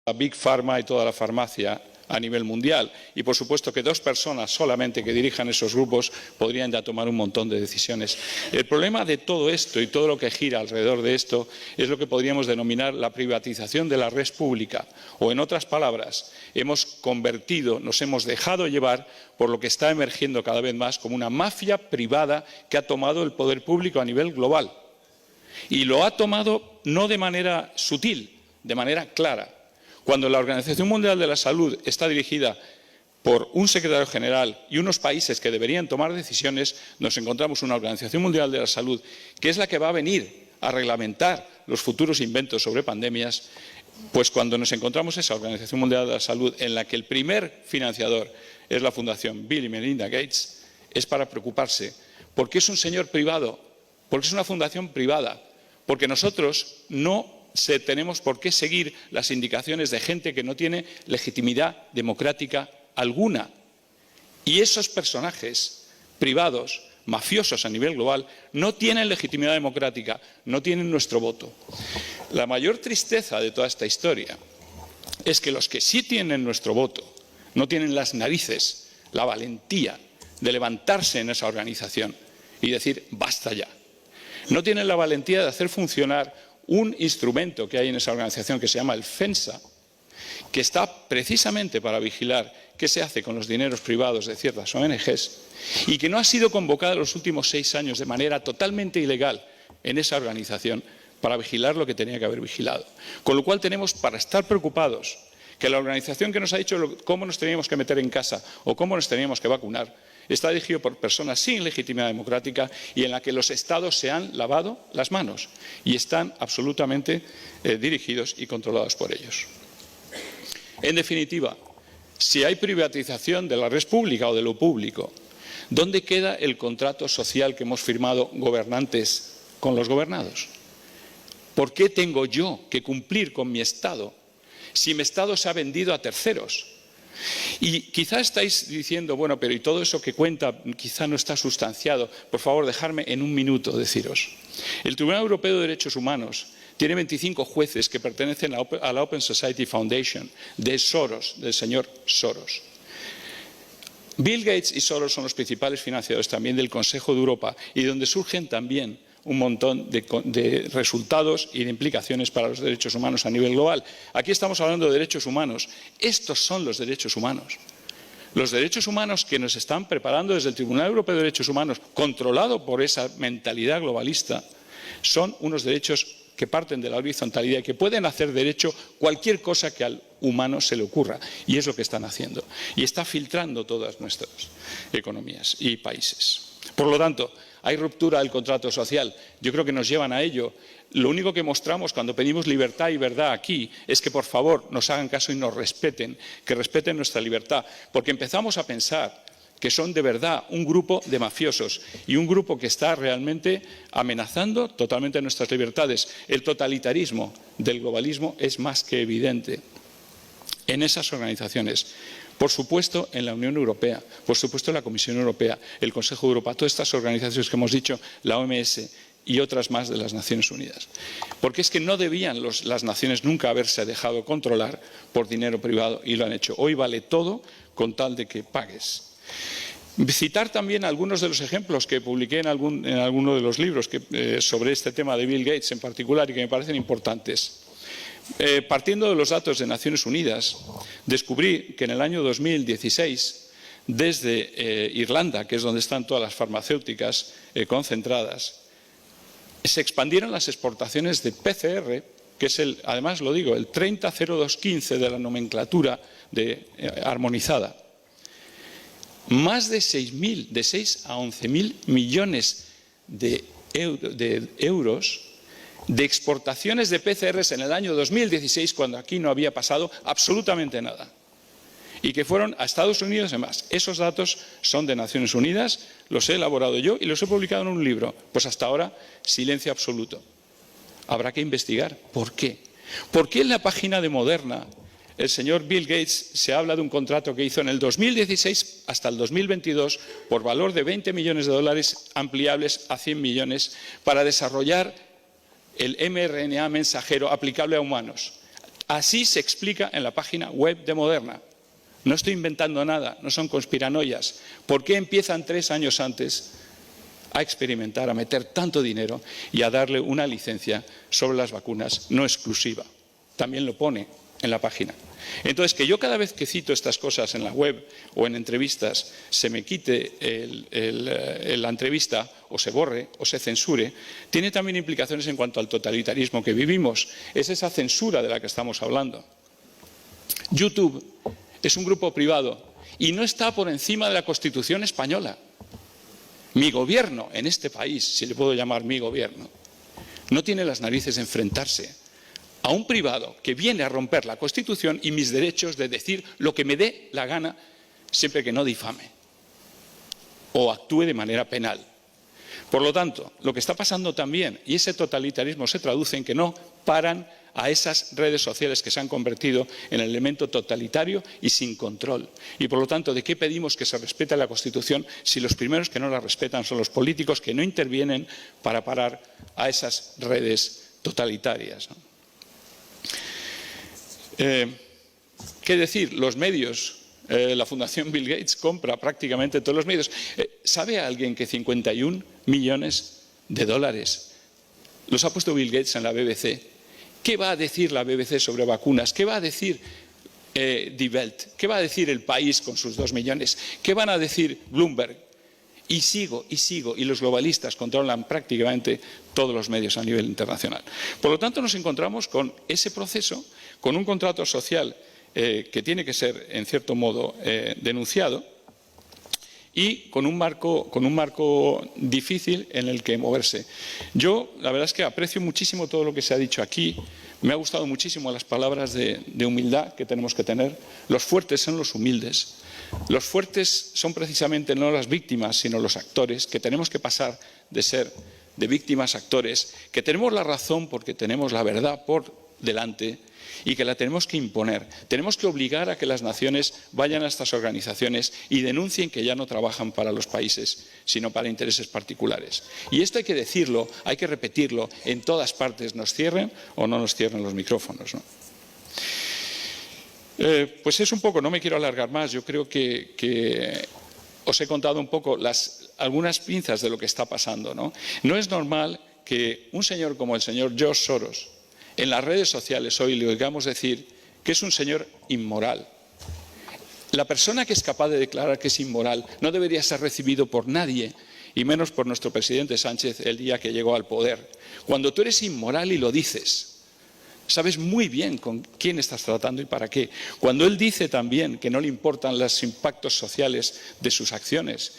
la Big Pharma y toda la farmacia a nivel mundial. Y, por supuesto, que 2 personas solamente que dirijan esos grupos podrían ya tomar un montón de decisiones. El problema de todo esto y todo lo que gira alrededor de esto es lo que podríamos denominar la privatización de la red pública. O, en otras palabras, nos hemos dejado llevar por lo que está emergiendo cada vez más como una mafia privada que ha tomado el poder público a nivel global. Y lo ha tomado no de manera sutil, de manera clara. Cuando la Organización Mundial de la Salud está dirigida por un secretario general y unos países que deberían tomar decisiones, nos encontramos una Organización Mundial de la Salud que es la que va a venir a reglamentar los futuros inventos sobre pandemias. Pues cuando nos encontramos esa Organización Mundial de la Salud en la que el primer financiador es la Fundación Bill y Melinda Gates, es para preocuparse, porque es un señor privado, porque es una fundación privada, porque nosotros no tenemos por qué seguir las indicaciones de gente que no tiene legitimidad democrática alguna. Y esos personajes privados, mafiosos a nivel global, no tienen legitimidad democrática, no tienen nuestro voto. La mayor tristeza de toda esta historia es que los que sí tienen nuestro voto no tienen las narices, la valentía de levantarse en esa organización y decir basta ya. No tienen la valentía de hacer funcionar un instrumento que hay en esa organización que se llama el FENSA, que está precisamente para vigilar qué se hace con los dineros privados de ciertas ONGs y que no ha sido convocada en los últimos 6 años de manera totalmente ilegal en esa organización para vigilar lo que tenía que haber vigilado. Con lo cual tenemos para estar preocupados que la organización que nos ha dicho cómo nos teníamos que meter en casa o cómo nos teníamos que vacunar está dirigido por personas sin legitimidad democrática y en la que los Estados se han lavado las manos y están absolutamente dirigidos y controlados por ellos. En definitiva, si hay privatización de la red pública o de lo público, ¿dónde queda el contrato social que hemos firmado gobernantes con los gobernados? ¿Por qué tengo yo que cumplir con mi Estado si mi Estado se ha vendido a terceros? Y quizá estáis diciendo, bueno, pero ¿y todo eso que cuenta quizá no está sustanciado? Por favor, dejadme en un minuto deciros. El Tribunal Europeo de Derechos Humanos tiene 25 jueces que pertenecen a la Open Society Foundation de Soros, del señor Soros. Bill Gates y Soros son los principales financiadores también del Consejo de Europa y de donde surgen también un montón de resultados y de implicaciones para los derechos humanos a nivel global. Aquí estamos hablando de derechos humanos. Estos son los derechos humanos. Los derechos humanos que nos están preparando desde el Tribunal Europeo de Derechos Humanos, controlado por esa mentalidad globalista, son unos derechos que parten de la horizontalidad y que pueden hacer derecho cualquier cosa que al humano se le ocurra. Y es lo que están haciendo. Y está filtrando todas nuestras economías y países. Por lo tanto, hay ruptura del contrato social. Yo creo que nos llevan a ello. Lo único que mostramos cuando pedimos libertad y verdad aquí es que, por favor, nos hagan caso y nos respeten, que respeten nuestra libertad. Porque empezamos a pensar que son de verdad un grupo de mafiosos y un grupo que está realmente amenazando totalmente nuestras libertades. El totalitarismo del globalismo es más que evidente en esas organizaciones. Por supuesto, en la Unión Europea, por supuesto, en la Comisión Europea, el Consejo de Europa, todas estas organizaciones que hemos dicho, la OMS y otras más de las Naciones Unidas. Porque es que no debían las naciones nunca haberse dejado controlar por dinero privado y lo han hecho. Hoy vale todo con tal de que pagues. Citar también algunos de los ejemplos que publiqué en alguno de los libros sobre este tema de Bill Gates en particular y que me parecen importantes. Partiendo de los datos de Naciones Unidas, descubrí que en el año 2016, desde Irlanda, que es donde están todas las farmacéuticas concentradas, se expandieron las exportaciones de PCR, que es además lo digo, el 300215 de la nomenclatura armonizada. Más de 6 a 11.000 millones de euros de exportaciones de PCRs en el año 2016, cuando aquí no había pasado absolutamente nada. Y que fueron a Estados Unidos y demás. Esos datos son de Naciones Unidas, los he elaborado yo y los he publicado en un libro. Pues hasta ahora, silencio absoluto. Habrá que investigar. ¿Por qué? ¿Por qué en la página de Moderna el señor Bill Gates se habla de un contrato que hizo en el 2016 hasta el 2022 por valor de 20 millones de dólares ampliables a 100 millones para desarrollar el mRNA mensajero aplicable a humanos? Así se explica en la página web de Moderna. No estoy inventando nada, no son conspiranoias. ¿Por qué empiezan 3 años antes a experimentar, a meter tanto dinero y a darle una licencia sobre las vacunas no exclusiva? También lo pone en la página. Entonces, que yo cada vez que cito estas cosas en la web o en entrevistas se me quite la entrevista o se borre o se censure, tiene también implicaciones en cuanto al totalitarismo que vivimos. Es esa censura de la que estamos hablando. YouTube es un grupo privado y no está por encima de la Constitución española. Mi gobierno en este país, si le puedo llamar mi gobierno, no tiene las narices de enfrentarse a un privado que viene a romper la Constitución y mis derechos de decir lo que me dé la gana, siempre que no difame o actúe de manera penal. Por lo tanto, lo que está pasando también, y ese totalitarismo se traduce en que no paran a esas redes sociales que se han convertido en el elemento totalitario y sin control. Y por lo tanto, ¿de qué pedimos que se respete la Constitución si los primeros que no la respetan son los políticos que no intervienen para parar a esas redes totalitarias, ¿no? ¿Qué decir? Los medios, la Fundación Bill Gates compra prácticamente todos los medios. ¿Sabe alguien que 51 millones de dólares los ha puesto Bill Gates en la BBC? ¿Qué va a decir la BBC sobre vacunas? ¿Qué va a decir Die Welt? ¿Qué va a decir El País con sus 2 millones? ¿Qué van a decir Bloomberg? Y sigo, y los globalistas controlan prácticamente todos los medios a nivel internacional. Por lo tanto, nos encontramos con ese proceso, con un contrato social que tiene que ser, en cierto modo, denunciado y con un marco difícil en el que moverse. Yo, la verdad es que aprecio muchísimo todo lo que se ha dicho aquí. Me ha gustado muchísimo las palabras de humildad que tenemos que tener. Los fuertes son los humildes. Los fuertes son precisamente no las víctimas, sino los actores, que tenemos que pasar de ser de víctimas a actores, que tenemos la razón porque tenemos la verdad por delante y que la tenemos que imponer. Tenemos que obligar a que las naciones vayan a estas organizaciones y denuncien que ya no trabajan para los países, sino para intereses particulares. Y esto hay que decirlo, hay que repetirlo en todas partes, nos cierren o no nos cierren los micrófonos, ¿no? Pues es un poco, no me quiero alargar más, yo creo que os he contado un poco algunas pinzas de lo que está pasando, ¿no? No es normal que un señor como el señor George Soros en las redes sociales hoy le oigamos decir que es un señor inmoral. La persona que es capaz de declarar que es inmoral no debería ser recibido por nadie, y menos por nuestro presidente Sánchez el día que llegó al poder. Cuando tú eres inmoral y lo dices, sabes muy bien con quién estás tratando y para qué. Cuando él dice también que no le importan los impactos sociales de sus acciones,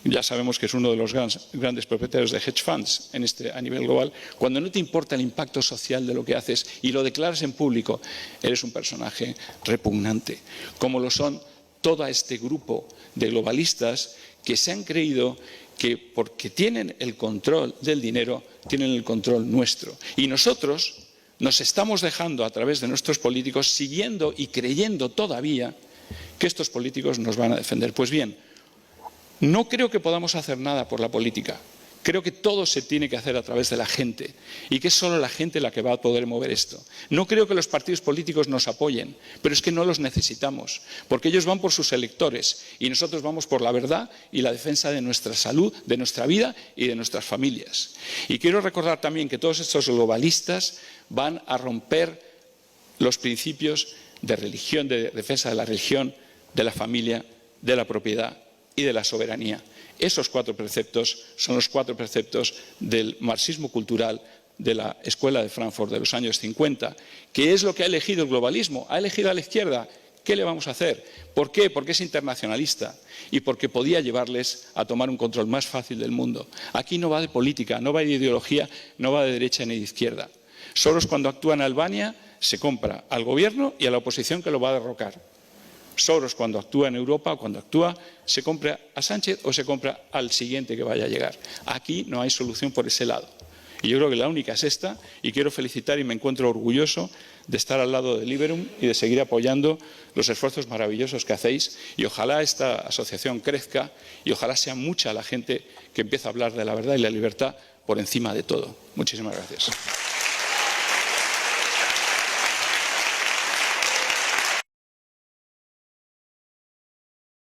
ya sabemos que es uno de los grandes propietarios de hedge funds a nivel global. Cuando no te importa el impacto social de lo que haces y lo declaras en público, eres un personaje repugnante, como lo son todo este grupo de globalistas que se han creído que porque tienen el control del dinero, tienen el control nuestro. Y nosotros nos estamos dejando a través de nuestros políticos, siguiendo y creyendo todavía que estos políticos nos van a defender. Pues bien, no creo que podamos hacer nada por la política. Creo que todo se tiene que hacer a través de la gente y que es solo la gente la que va a poder mover esto. No creo que los partidos políticos nos apoyen, pero es que no los necesitamos, porque ellos van por sus electores y nosotros vamos por la verdad y la defensa de nuestra salud, de nuestra vida y de nuestras familias. Y quiero recordar también que todos estos globalistas van a romper los principios de religión, de defensa de la religión, de la familia, de la propiedad y de la soberanía. Esos 4 preceptos son los 4 preceptos del marxismo cultural de la Escuela de Frankfurt de los años 50, que es lo que ha elegido el globalismo. Ha elegido a la izquierda. ¿Qué le vamos a hacer? ¿Por qué? Porque es internacionalista y porque podía llevarles a tomar un control más fácil del mundo. Aquí no va de política, no va de ideología, no va de derecha ni de izquierda. Soros, cuando actúa en Albania, se compra al gobierno y a la oposición que lo va a derrocar. Soros, cuando actúa en Europa, cuando actúa, se compra a Sánchez o se compra al siguiente que vaya a llegar. Aquí no hay solución por ese lado. Y yo creo que la única es esta, y quiero felicitar y me encuentro orgulloso de estar al lado de Liberum y de seguir apoyando los esfuerzos maravillosos que hacéis, y ojalá esta asociación crezca y ojalá sea mucha la gente que empiece a hablar de la verdad y la libertad por encima de todo. Muchísimas gracias.